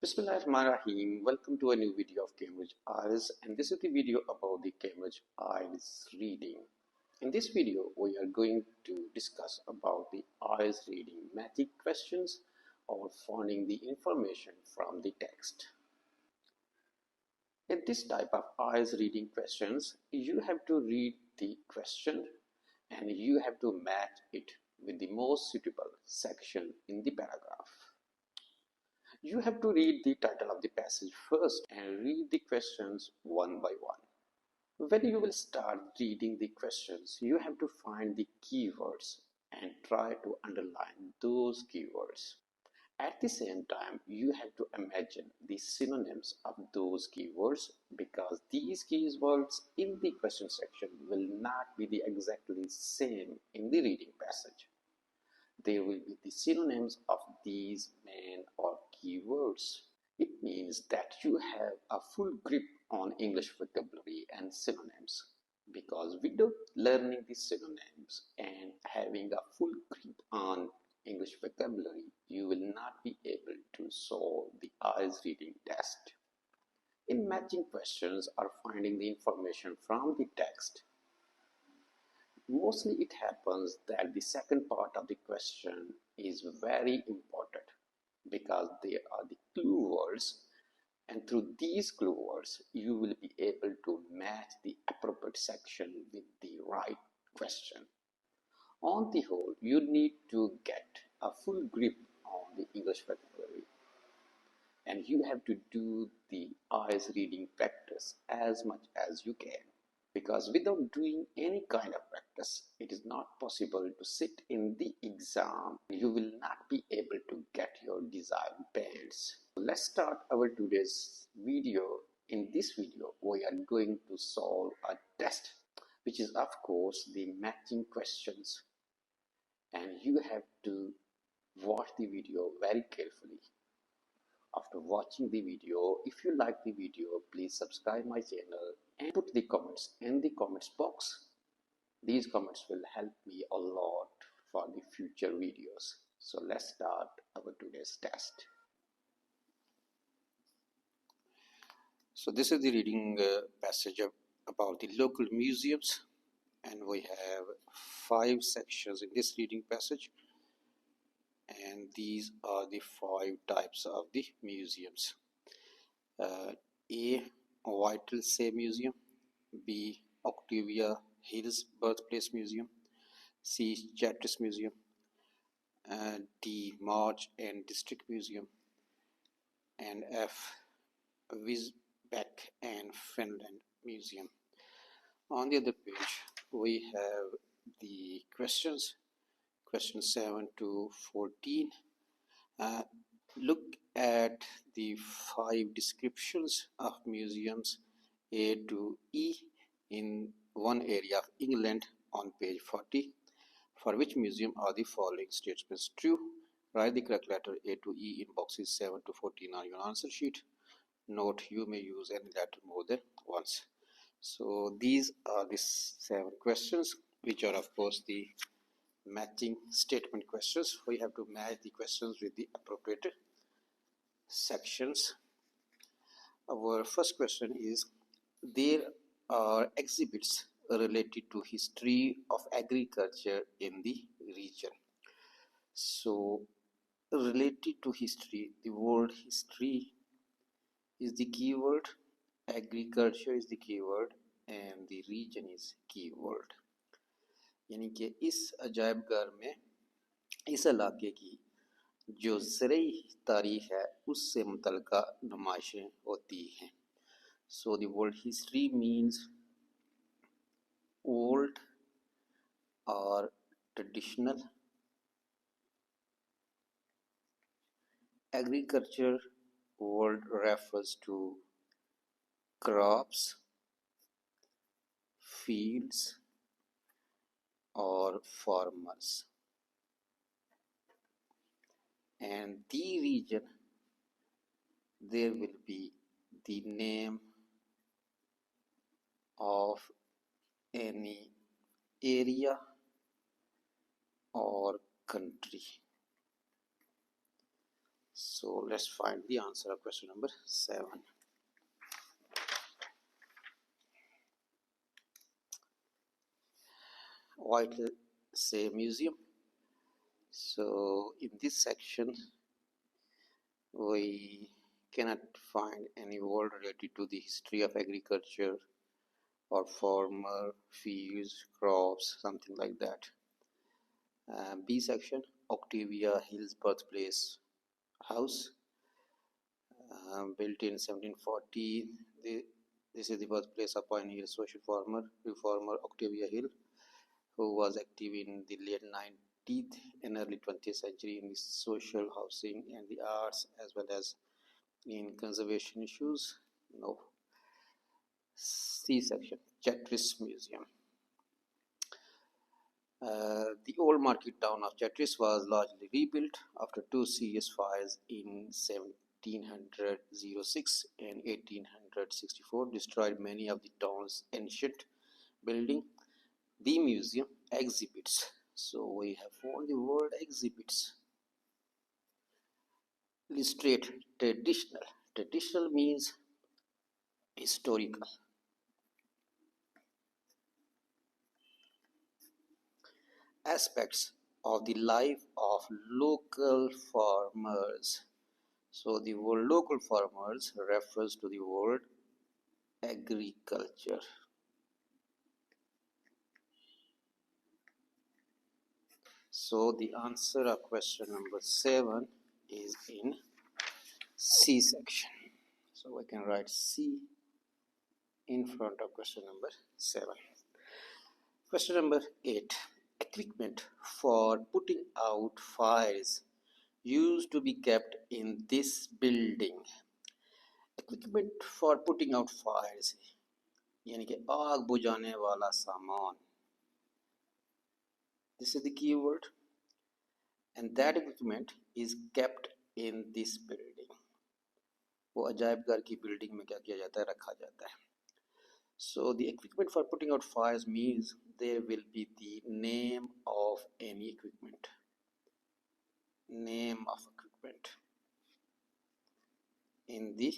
Bismillahirrahmanirrahim. Welcome to a new video of Cambridge IELTS, and this is the video about the Cambridge IELTS reading. In this video, we are going to discuss about the IELTS reading matching questions or finding the information from the text. In this type of IELTS reading questions, you have to read the question and you have to match it with the most suitable section in the paragraph. You have to read the title of the passage first and read the questions one by one. When you will start reading the questions, you have to find the keywords and try to underline those keywords. At the same time, you have to imagine the synonyms of those keywords because these keywords in the question section will not be the exactly same in the reading passage. There will be the synonyms of these main or keywords. It means that you have a full grip on English vocabulary and synonyms, because without learning the synonyms and having a full grip on English vocabulary, you will not be able to solve the IELTS reading test. In matching questions or finding the information from the text, mostly it happens that the second part of the question is very important because they are the clue words, and through these clue words you will be able to match the appropriate section with the right question. On the whole, you need to get a full grip on the English vocabulary, and you have to do the IELTS reading practice as much as you can. Because without doing any kind of practice, it is not possible to sit in the exam. You will not be able to get your desired bands. Let's start our today's video. In this video, we are going to solve a test, which is of course the matching questions. And you have to watch the video very carefully. After watching the video, if you like the video, please subscribe my channel and put the comments in the comments box. These comments will help me a lot for the future videos. So let's start our today's test. So this is the reading passage about the local museums, and we have 5 sections in this reading passage. And these are the 5 types of the museums. A. Whittlesey Museum. B. Octavia Hill's Birthplace Museum. C. Chattis Museum. D. March and District Museum. And F. Wisbech and Finland Museum. On the other page, we have the questions. Questions 7 to 14. Look at the 5 descriptions of museums A to E in one area of England on page 40. For which museum are the following statements true? Write the correct letter A to E in boxes 7 to 14 on your answer sheet. Note, you may use any letter more than once. So these are the 7 questions, which are of course the matching statement questions. We have to match the questions with the appropriate sections. Our first question is, there are exhibits related to history of agriculture in the region. So related to history, the word history is the keyword, agriculture is the keyword, and the region is keyword. यानी कि इस अजायब घर में इस इलाके की जो ज़रई तारीख है उससे मुतल्लिका नुमाइशें होती हैं. So the word history means old or traditional. Agriculture word refers to crops, fields, or farmers. And the region, there will be the name of any area or country. So let's find the answer of question number 7. Whittle Museum. So in this section we cannot find any word related to the history of agriculture or farmer, fields, crops, something like that. B section, Octavia Hill's birthplace house, built in 1740. This is the birthplace of pioneer social reformer Octavia Hill, who was active in the late 19th and early 20th century in the social housing and the arts, as well as in conservation issues. No. C section, Chatris Museum. The old market town of Chatris was largely rebuilt after two serious fires in 1706 and 1864, destroyed many of the town's ancient buildings. The museum exhibits. So we have found the word exhibits. Illustrate traditional. Traditional means historical. Aspects of the life of local farmers. So the word local farmers refers to the word agriculture. So the answer of question number 7 is in C section. So I can write C in front of question number 7. Question number 8. Equipment for putting out fires used to be kept in this building. Equipment for putting out fires यानी कि आग बुझाने वाला सामान. This is the key word, and that equipment is kept in this building. वो अजायब घर की building में क्या किया जाता है, रखा जाता है. So the equipment for putting out fires means there will be the name of any equipment. Name of equipment in the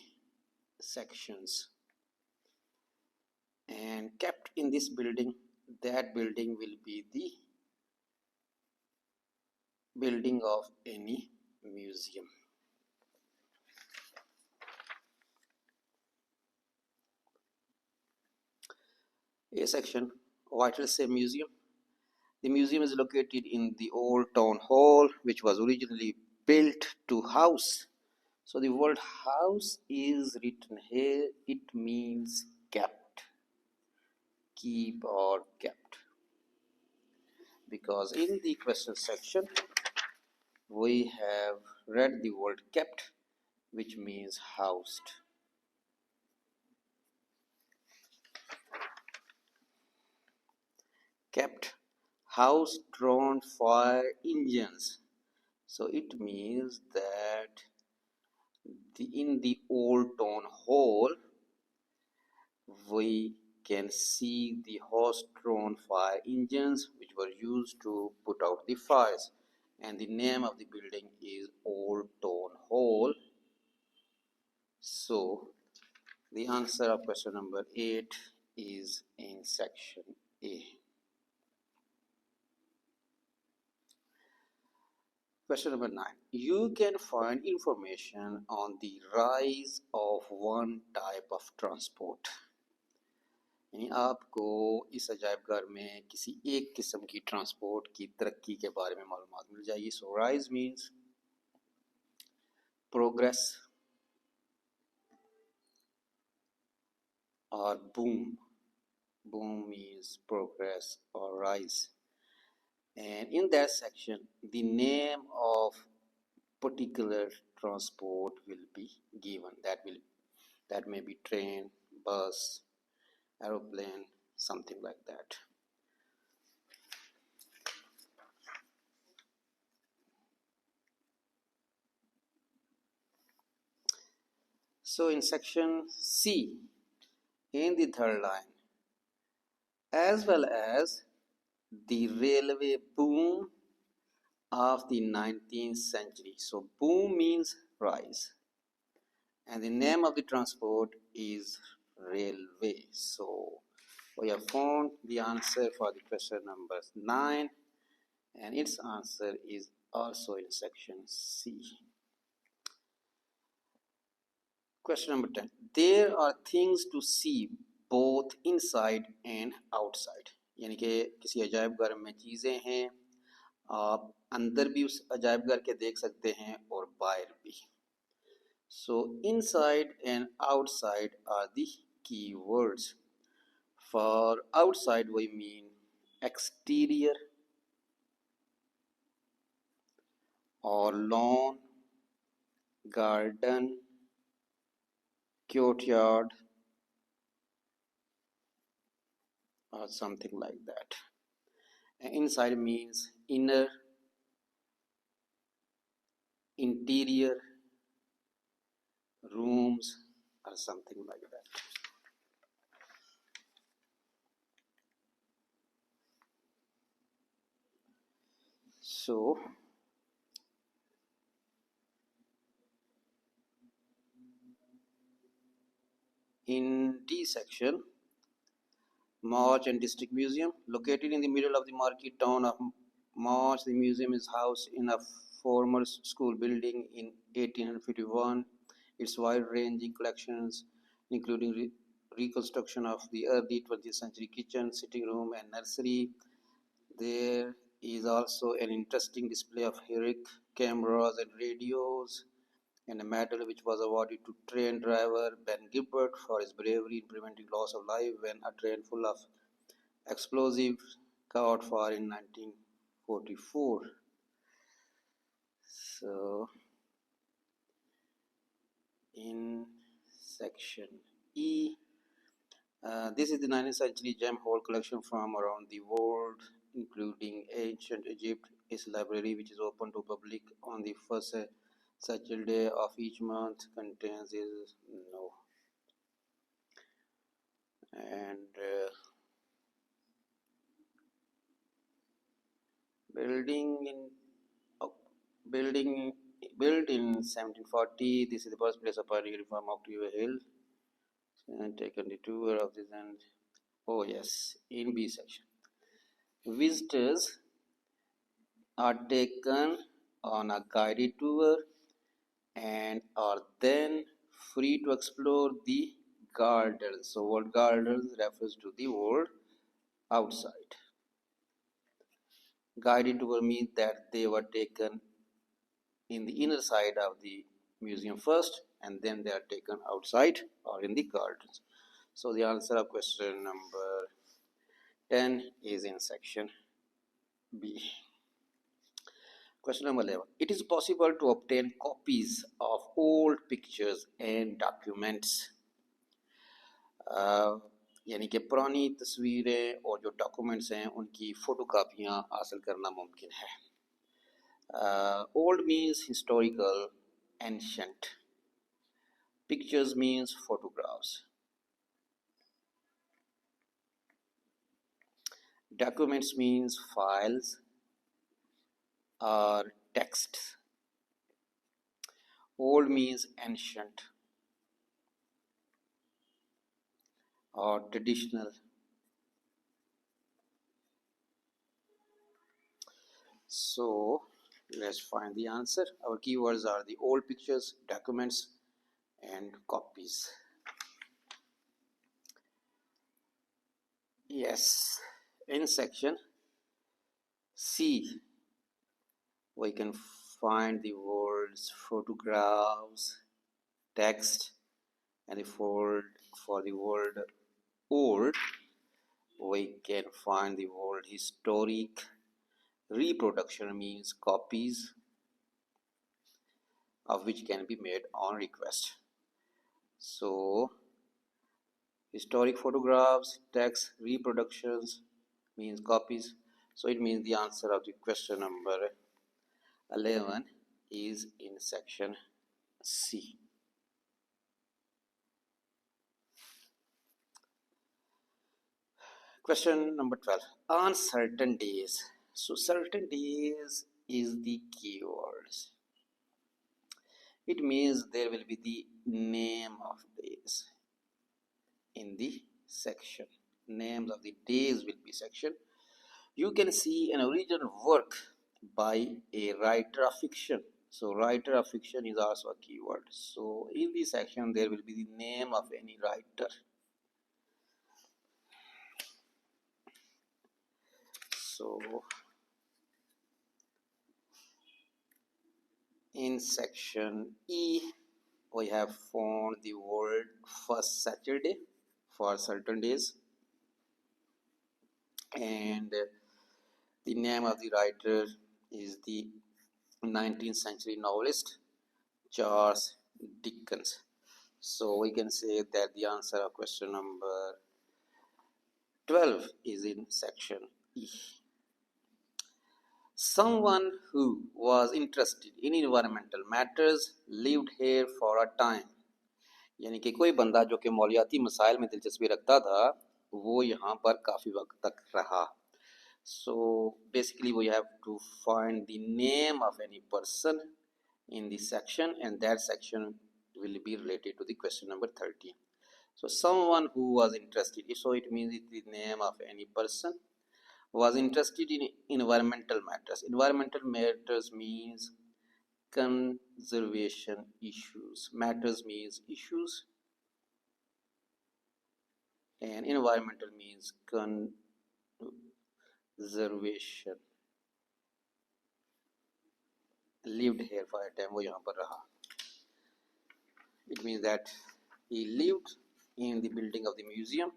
sections, and kept in this building. That building will be the building of any museum. A section, Whittle Museum. The museum is located in the old town hall, which was originally built to house. So the word house is written here. It means kept, keep or kept. Because in the question section, we have read the word kept, which means housed. Kept house drawn fire engines. So it means that in the old town hall we can see the horse-drawn fire engines which were used to put out the fires, and the name of the building is Old Town Hall. So the answer of question number 8 is in section A. Question number 9. You can find information on the rise of one type of transport. यानी आपको इस अजायब घर में किसी एक किस्म की transport की तरक्की के बारे में मालूमात मिल जाएगी. सो राइज मीन्स प्रोग्रेस और boom. Boom means progress or rise. And in that section, the name of particular transport will be given. That may be train, bus, aeroplane, something like that. So in section C, in the third line, as well as the railway boom of the 19th century. So boom means price. And the name of the transport is railway. So we have found the answer for the question number 9, and its answer is also in section C. Question number 10. There are things to see both inside and outside. यानी कि किसी अजायब घर में चीज़ें हैं, आप अंदर भी उस अजायब घर के देख सकते हैं और बाहर भी. So inside and outside are the key words. For outside we mean exterior or lawn, garden, courtyard, or something like that. And inside means inner, interior, rooms, or something like that. So in D section, March and District Museum, located in the middle of the market town of March, the museum is housed in a former school building in 1851. Its wide-ranging collections, including reconstruction of the early 20th century kitchen, sitting room, and nursery. There is also an interesting display of heroic cameras and radios, and a medal which was awarded to train driver Ben Gilbert for his bravery in preventing loss of life when a train full of explosives caught fire in 1944. So in section E, this is the 19th century gem hole collection from around the world, including ancient Egypt. Its library, which is open to public on the first Saturday of each month, contains is no. And building built in 1740. This is the birthplace of pioneer from Octavia Hill. And taken the tour of this and oh yes, in B section, visitors are taken on a guided tour and are then free to explore the gardens. So what gardens refers to the world outside. Guided tour means that they were taken in the inner side of the museum first and then they are taken outside or in the gardens. So the answer of question number 10 is in section B. Question number 11. It is possible to obtain copies of old pictures and documents. यानी कि पुरानी तस्वीरें और जो documents हैं उनकी photo कापियाँ हासिल करना मुमकिन है. Old means historical, ancient. Pictures means photographs. Documents means files or texts. Old means ancient or traditional. So let's find the answer. Our keywords are the old pictures, documents, and copies. Yes, in section C, we can find the words photographs, text, and for the word old, we can find the word historic. Reproduction means copies of which can be made on request. So historic photographs, text, reproductions means copies. So it means the answer of the question number 11 is in section C. Question number 12. On certain days. So certain days is the keywords. It means there will be the name of days in the section. Names of the days will be section. You can see an original work by a writer of fiction. So writer of fiction is also a keyword. So in this section there will be the name of any writer. So in section E we have found the word first Saturday for certain days, and the name of the writer is the 19th century novelist Charles Dickens. So we can say that the answer of question number 12 is in section E. Someone who was interested in environmental matters lived here for a time. यानी कि कोई बंदा जो कि मौलियाती मसाइल में दिलचस्पी रखता था वो यहाँ पर काफ़ी वक्त तक रहा. So basically we have to find the name of any person in this section, and that section will be related to the question number 13. So someone who was interested, so it means it's the name of any person was interested in environmental matters. Environmental matters means conservation issues. Matters means issues, and environmental means conservation. Lived here for a time, वो यहाँ पर रहा. It means that he lived in the building of the museum,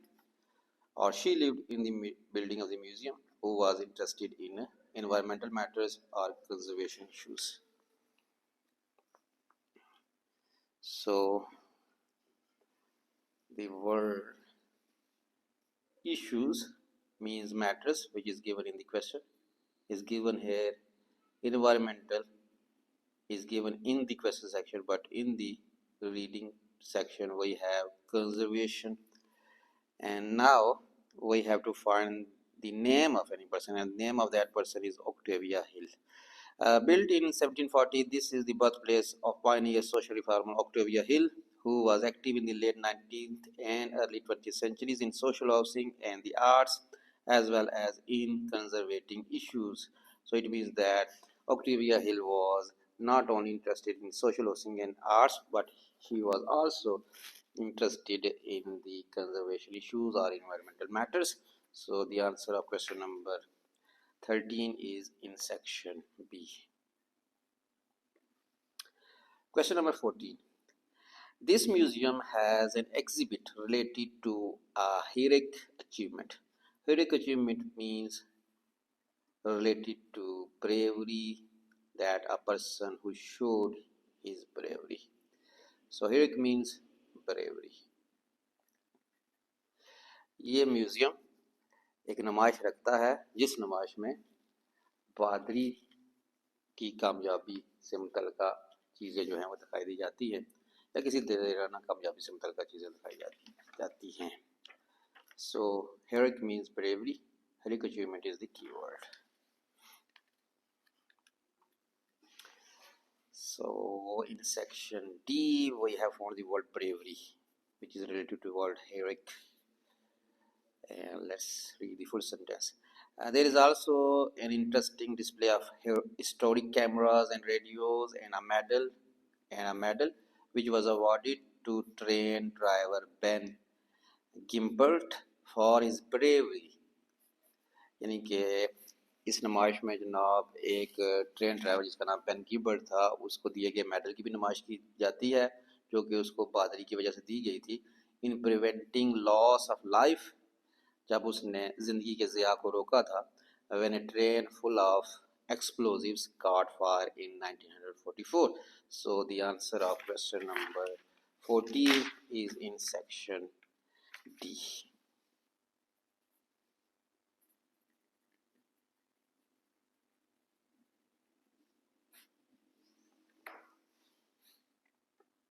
or she lived in the building of the museum, who was interested in environmental matters or conservation issues. So the word issues means matters, which is given in the question, is given here. Environmental is given in the question section, but in the reading section we have conservation. And now we have to find the name of any person, and the name of that person is Octavia Hill. Built in 1740, this is the birthplace of pioneer social reformer Octavia Hill, who was active in the late 19th and early 20th centuries in social housing and the arts, as well as in conserving issues. So it means that Octavia Hill was not only interested in social housing and arts, but she was also interested in the conservation issues or environmental matters. So the answer of question number 13 is in section B. Question number 14. This museum has an exhibit related to a heroic achievement. Heroic achievement means related to bravery, that a person who showed his bravery. So heroic means bravery. ये museum एक नुमाइश रखता है जिस नुमाइश में बहादुरी की कामयाबी से मुतल्लिका चीज़ें जो हैं वो दिखाई दी जाती हैं, या किसी दिलेराना कामयाबी से मुतल्लिका चीज़ें दिखाई जाती हैं. So heroic means bravery. Heroic achievement is the keyword. So in section D we have found the word bravery, which is related to the word heroic. And let's read the full sentence. There is also an interesting display of historic cameras and radios, and a medal which was awarded to train driver Ben Gimbert for his bravery. यानी कि इस नुमाइश में जनाब एक train driver जिसका नाम Ben गिबर्ट था, उसको दिए गए मेडल की भी नुमाइश की जाती है, जो कि उसको बहादुरी की वजह से दी गई थी. In preventing loss of life, जब उसने ज़िंदगी के ज़िया को रोका था. When A train full of explosives caught fire in 1944. So the answer of question number 14 is in section D.